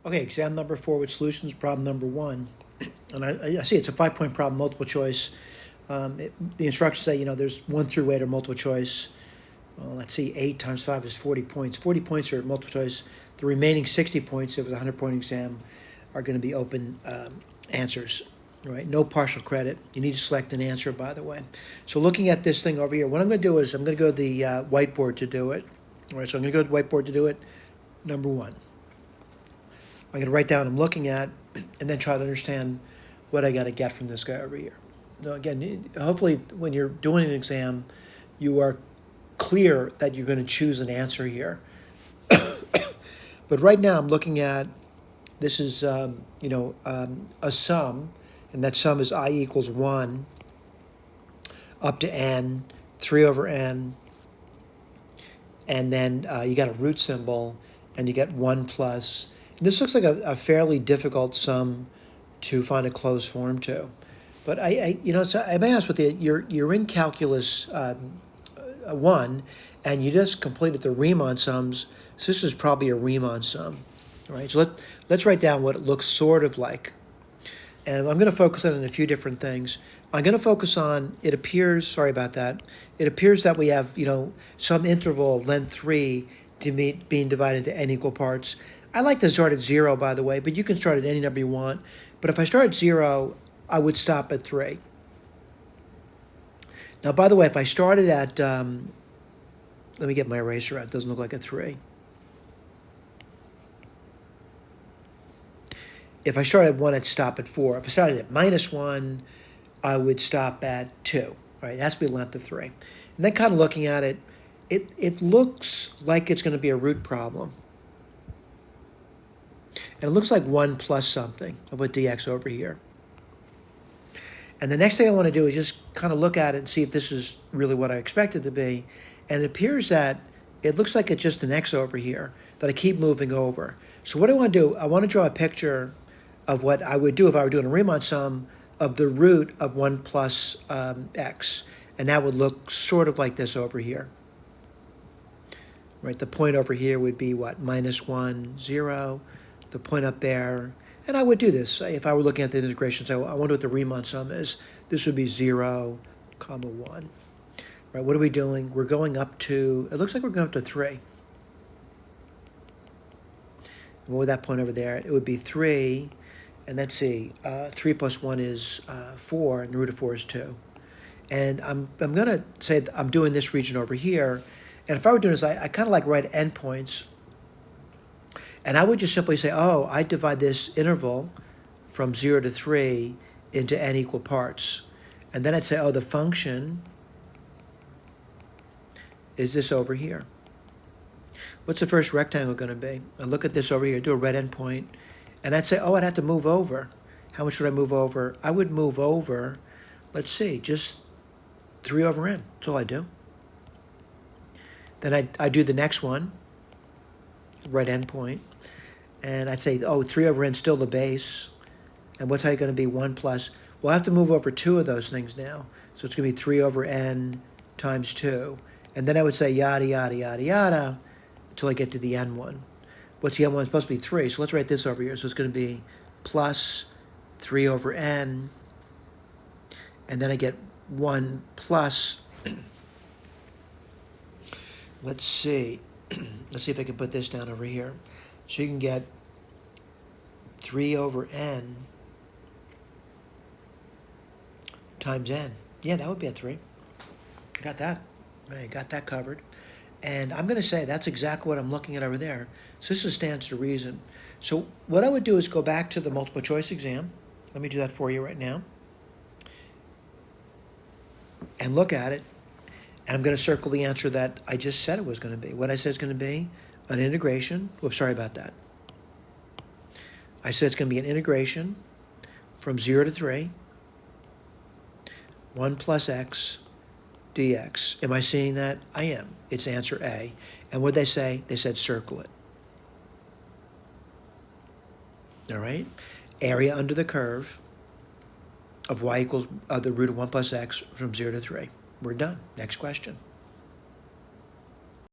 Okay, exam number 4 with solutions, problem number 1. And I see it's a 5-point problem, multiple choice. The instructions say, there's 1 through 8 are multiple choice. Well, let's see, 8 times 5 is 40 points. 40 points are multiple choice. The remaining 60 points, if it's a 100-point exam, are going to be open answers, right? No partial credit. You need to select an answer, by the way. So looking at this thing over here, what I'm going to do is I'm going to go to the whiteboard to do it. All right, so I'm going to go to the whiteboard to do it. Number 1. I'm going to write down what I'm looking at and then try to understand what I got to get from this guy over here. Now, again, hopefully when you're doing an exam, you are clear that you're going to choose an answer here. But right now I'm looking at, this is, a sum, and that sum is I equals 1 up to n, 3 over n, and then you got a root symbol, and you get 1 plus. And this looks like a fairly difficult sum to find a closed form to. But I may ask with you, you're in calculus 1, and you just completed the Riemann sums, so this is probably a Riemann sum. All right, so let's write down what it looks sort of like. And I'm going to focus on a few different things. I'm going to focus on, it appears that we have, some interval, length 3, being divided into n equal parts. I like to start at 0, by the way, but you can start at any number you want. But if I start at 0, I would stop at 3. Now, by the way, if I started at, let me get my eraser out. It doesn't look like a 3. If I started at 1, I'd stop at 4. If I started at -1, I would stop at 2. Right? It has to be a length of 3. And then kind of looking at it, it looks like it's going to be a root problem. And it looks like 1 plus something. I'll put dx over here. And the next thing I want to do is just kind of look at it and see if this is really what I expect it to be. And it appears that it looks like it's just an x over here that I keep moving over. So what I want to do, I want to draw a picture of what I would do if I were doing a Riemann sum of the root of 1 plus x. And that would look sort of like this over here. Right, the point over here would be what? -1, 0. The point up there, and I would do this if I were looking at the integration. So I wonder what the Riemann sum is. This would be 0, 1. Right, what are we doing? We're going up to, it looks like we're going up to 3. What would that point over there? It would be 3, and let's see, 3 plus 1 is 4, and the root of 4 is 2. And I'm going to say that I'm doing this region over here, and if I were doing this, I kind of like write endpoints. And I would just simply say, oh, I divide this interval from 0 to 3 into n equal parts. And then I'd say, oh, the function is this over here. What's the first rectangle going to be? I look at this over here, do a red endpoint, and I'd say, oh, I'd have to move over. How much would I move over? I would move over, let's see, just 3 over n. That's all I do. Then I do the next one, red endpoint. And I'd say, oh, 3 over n is still the base. And what's going to be 1 plus? Well, I have to move over 2 of those things now. So it's going to be 3 over n times 2. And then I would say yada, yada, yada, yada, until I get to the n one. What's the n one? It's supposed to be 3. So let's write this over here. So it's going to be plus 3 over n. And then I get 1 plus, let's see. Let's see if I can put this down over here. So you can get 3 over n times n. Yeah, that would be a 3. Got that. I got that covered. And I'm going to say that's exactly what I'm looking at over there. So this stands to reason. So what I would do is go back to the multiple choice exam. Let me do that for you right now. And look at it. And I'm going to circle the answer that I just said it was going to be. What I said it's going to be an integration. Whoops, sorry about that. I said it's going to be an integration from 0 to 3, 1 plus x dx. Am I seeing that? I am. It's answer A. And what did they say? They said circle it. All right? Area under the curve of y equals the root of 1 plus x from 0 to 3. We're done. Next question.